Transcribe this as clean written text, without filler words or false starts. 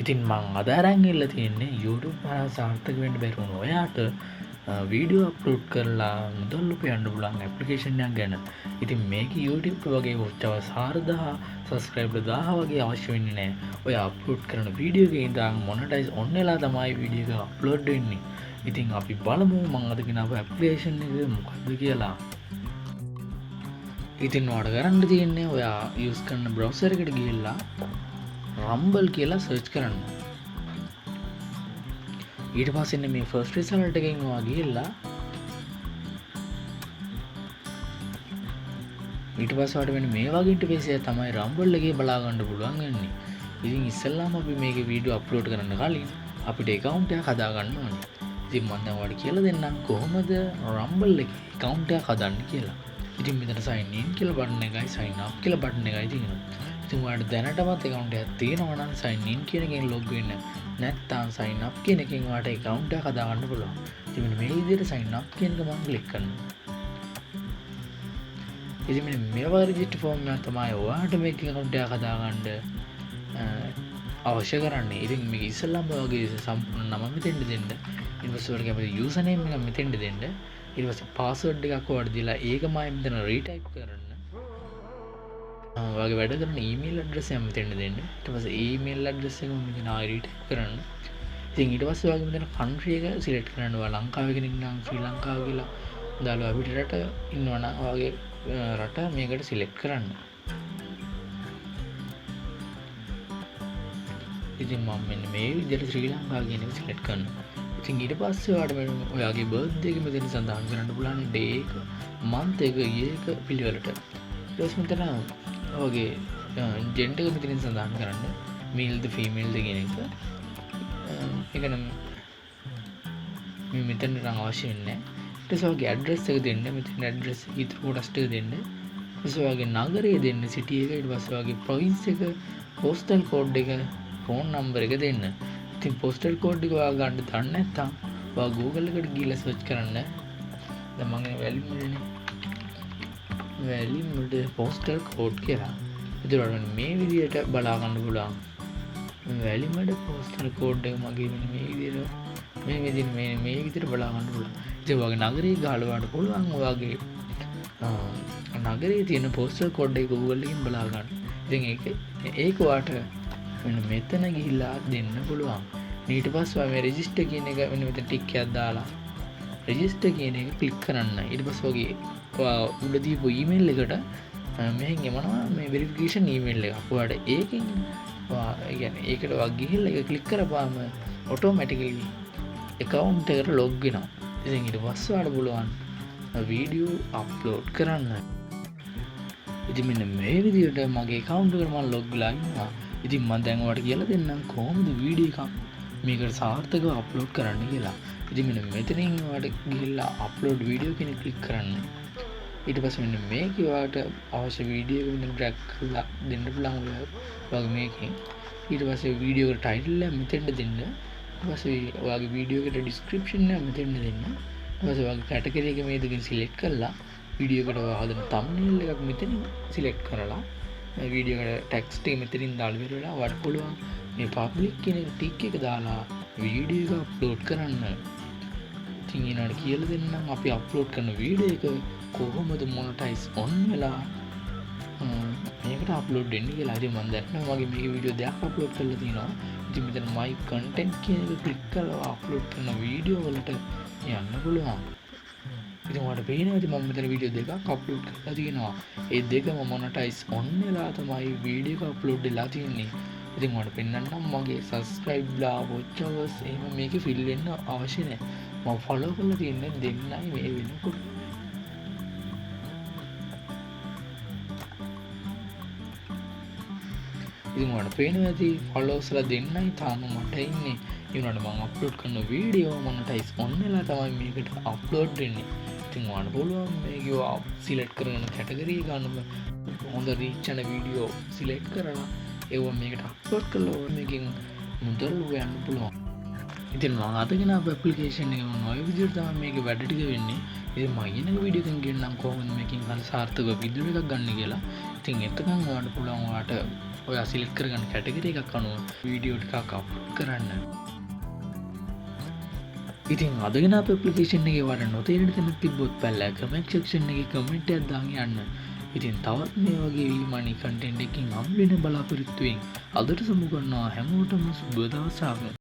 ඉතින් මං අද අරන් ඉල්ල තියෙන්නේ YouTube හරහා සාර්ථක වෙන්න බැරි වුණ ඔයාට වීඩියෝ අප්ලෝඩ් කරලා මුදල් උපයන්න පුළුවන් ඇප්ලිකේෂන් එකක් ගැන. ඉතින් මේක YouTube වගේ watch hours 4000 subscriber 1000 වගේ අවශ්‍ය වෙන්නේ නැහැ. ඔය අප්ලෝඩ් කරන වීඩියෝ එකේ ඉඳන් මොනටයිස් ඔන් වෙලා තමයි වීඩියෝ එක අප්ලෝඩ් වෙන්නේ. ඉතින් අපි බලමු මං අද ගෙනාව ඇප්ලිකේෂන් එක මොකක්ද කියලා. ඉතින් ඔයාලට කරන්න තියෙන්නේ ඔයා යූස් කරන බ්‍රවුසර් එකට ගිහිල්ලා රම්බල් කියලා සර්ච් කරන්න. ඊට පස්සේ මේ ෆස්ට් රිසල්ට් එකෙන් ඔයා ගිහිල්ලා ඊට පස්සේ ඔයාලට මෙන්න මේ වගේ ඉන්ටර්ෆේස් එකක් තමයි රම්බල් එකේ බලා ගන්න පුළුවන් වෙන්නේ. ඉතින් ඉස්සෙල්ලාම අපි මේකේ වීඩියෝ අප්ලෝඩ් කරන්න කලින් අපිට account එකක් හදා ගන්න ඕනේ. ඉතින් මම දැන් ඔයාලට කියලා දෙන්නම් කොහොමද රම්බල් එකේ account එකක් හදන්න කියලා. ඉතින් මෙතන sign in කියලා බටන් එකයි sign up කියලා බටන් එකයි තියෙනවා. ඉතින් ඔයාලට දැනටමත් account එකක් තියෙනවා නම් sign in කියන එකෙන් log වෙන්න. නැත්නම් sign up කියන එකෙන් ඔයාලට account එකක් හදා ගන්න පුළුවන්. ඉතින් මෙන්න මේ විදිහට sign up කියන එක මම click කරනවා. ඉතින් මෙන්න මේ වගේ register form එක තමයි ඔයාලට මේක account එකක් හදා ගන්න අවශ්‍ය කරන්නේ. ඉතින් මේක ඉස්සෙල්ලාම ඔයගේ සම්පූර්ණ නම මෙතෙන්ට දෙන්න. ඊට පස්සේ ඔයාලගේ අපේ user name එක මෙතෙන්ට දෙන්න. ඊට පස්සේ password එකක් ඔයාලට දීලා ඒකමයි මෙතන retype කරන්න. ඔයාගේ වැඩ කරන email address එක මෙතෙන්ට දෙන්න. ඊට පස්සේ email address එක මෙතන ආයෙ retype කරන්න. ඉතින් ඊට පස්සේ ඔයාගේ මෙතන country එක select කරන්න. ඔයා ලංකාවේ කෙනෙක් නම් ශ්‍රී ලංකාව කියලා දාලා අපිට රට ඉන්නවා නම් ඔයාගේ රට මේකට select කරන්න. ඉතින් මම මෙන්න මේ විදිහට ශ්‍රී ලංකාව කියන එක select කරනවා. ඉතින් ඊට පස්සේ ඔයාලට ඔයාගේ බර්ත්ඩේ එක මෙතන සඳහන් කරන්න පුළුවන් day එක, month එක, year එක පිළිවෙලට. ඊට පස්සේ මෙතන ඔයාගේ gender එක මෙතනින් සඳහන් කරන්න. male ද female ද කියන එක. ඒක නම් මේ මෙතන නම් අවශ්‍ය නැහැ. ඊට පස්සේ ඔයාගේ address එක දෙන්න. මෙතන address ඉතුරු කොටස් ටික දෙන්න. ඊට පස්සේ ඔයාගේ නගරය දෙන්න city එක. ඊට පස්සේ ඔයාගේ province එක, postal code එක, phone number එක දෙන්න. ඉතින් postal code එක ඔයා ගන්න දන්නේ නැත්නම් ඔයා Google එකට ගිහලා search කරන්න. දැන් මම වැලිමුඩනේ. වැලිමුඩ postal code කියලා. ඒතරම් මේ විදිහට බලා ගන්න පුළුවන්. වැලිමුඩ postal code එක මගේ මෙන්න මේ විදිහට මේ විදිහට බලා ගන්න පුළුවන්. ඉතින් ඔයාගේ නගරය ගහලා ඔයාලට පුළුවන් ඔයාගේ නගරයේ තියෙන postal code එක Google එකෙන් බලා ගන්න. ඉතින් ඒක ඔයාට මෙන්න මෙතන ගිහිල්ලා දෙන්න පුළුවන්. ඊට පස්සේ ඔයා මේ register කියන එක මෙන්න මෙතන ටික් එකක් දාලා register කියන එක ක්ලික් කරන්න. ඊට පස්සේ ඔයා උඩ දීපු email එකට මෙහෙන් එනවා මේ verification email එක. ඔයාට ඒකෙන් ඔයා කියන්නේ ඒකට ඔයා ගිහිල්ලා ඒක ක්ලික් කරපුවාම automatically account එකට log වෙනවා. ඉතින් ඊට පස්සේ ඔයාලට පුළුවන් වීඩියෝ අප්ලෝඩ් කරන්න. ඉතින් මෙන්න මේ විදිහට මගේ account එකට මම log වෙලා ඉන්නවා. ඉතින් මම දැන් ඔයාලට කියලා දෙන්නම් කොහොමද වීඩියෝ එකක් මේකට සාර්ථකව අප්ලෝඩ් කරන්න කියලා. ඉතින් මෙන්න මෙතනින් ඔයාලට ගිහිල්ලා අප්ලෝඩ් වීඩියෝ කියන ක්ලික් කරන්න. ඊට පස්සේ මෙන්න මේකේ ඔයාලට අවශ්‍ය වීඩියෝ එක මෙතන ඩ්‍රැග් කරලා දෙන්න පුළුවන් ඔයාගේ මේකෙන්. ඊට පස්සේ වීඩියෝ එකට ටයිටල් එක මෙතෙන්ට දෙන්න. ඊට පස්සේ ඔයාගේ වීඩියෝ එකට ඩිස්ක්‍රිප්ෂන් එක මෙතෙන්ට දෙන්න. ඊට පස්සේ ඔයාගේ කැටගරි එක මේ දෙකෙන් සිලෙක්ට් කරලා වීඩියෝ එකට ඔයා හදන thumbnail එකක් මෙතනින් සිලෙක්ට් කරලා වීඩියෝ එකට ටෙක්ස්ට් එක මෙතනින් දාලා ඉවරලා ඔයාලට පුළුවන් මේ පබ්ලික් කියන ටික් එක දාලා වීඩියෝ එක අප්ලෝඩ් කරන්න. ඉතින් ඊනට කියලා දෙන්නම් අපි අප්ලෝඩ් කරන වීඩියෝ එක කොහොමද මොනටයිස් ඔන් වෙලා මේකට අප්ලෝඩ් වෙන්නේ කියලා. ඉතින් මම දැන් වගේ මේක වීඩියෝ දෙකක් අප්ලෝඩ් කරලා තියෙනවා. ඉතින් මෙතන my content කියන එක ක්ලික් කරලා අප්ලෝඩ් කරන වීඩියෝ වලට යන්න පුළුවන්. ඉතින් ඔයාලට පේනවා ඉතින් මම මෙතන වීඩියෝ දෙකක් අප්ලෝඩ් කරලා තියෙනවා. ඒ දෙකම මොනටයිස් ඔන් වෙලා තමයි වීඩියෝ එක අප්ලෝඩ් වෙලා තියෙන්නේ. ඉතින් ඔයාලට පෙන්නන්නම් මගේ subscribe ලා watch hours එහෙම මේකේ fill වෙන්න අවශ්‍ය නැහැ. මම follow කරලා තියෙන්නේ දෙන්නයි මේ වෙනකොට. ඉතින් ඔයාලට පේනවා ඇති followers ලා දෙන්නයි තාම මට ඉන්නේ. ඒ වුණාට මම අප්ලෝඩ් කරන වීඩියෝ මොනටයිස් ඔන් වෙලා තමයි මේකට අප්ලෝඩ් වෙන්නේ. ඉතින් ඔයාලට පුළුවන් මේක සිලෙක්ට් කරගෙන කැටගරි ගන්න හොඳ රීච් යන වීඩියෝ සිලෙක්ට් කරලා ඒව මේකට අප්ලෝඩ් කරලා මේකෙන් මුදල් හොයන්න පුළුවන්. ඉතින් මම අදගෙන ඇප්ලිකේෂන් එක මම ඔය විදිහට තමයි මේකේ වැඩ ටික වෙන්නේ. ඉතින් මම ඊළඟ වීඩියෝ එකෙන් කියන්නම් කොහොමද මේකෙන් හරි සාර්ථකව වීඩියෝ එකක් ගන්න කියලා. ඉතින් එතකන් ඔයාලට පුළුවන් ඔයාලට ඔයා සිලෙක්ට් කරගන්න කැටගරි එකක් අනුව වීඩියෝ ටිකක් අප්ලෝඩ් කරන්න. ඉතින් අදගෙන අප ඇප්ලිකේෂන් එකේ වඩ නොතේරෙන තැනක් තිබ්බොත් පැල්ලා කමෙන්ට් සෙක්ෂන් එකේ කමෙන්ට් එකක් දාගෙන යන්න. ඉතින් තවත් මේ වගේ වීමනි කන්ටෙන්ට් එකකින් හම්බ වෙන බලාපොරොත්තු වෙමින් අදට සමු ගන්නවා හැමෝටම සුබ දවසක්.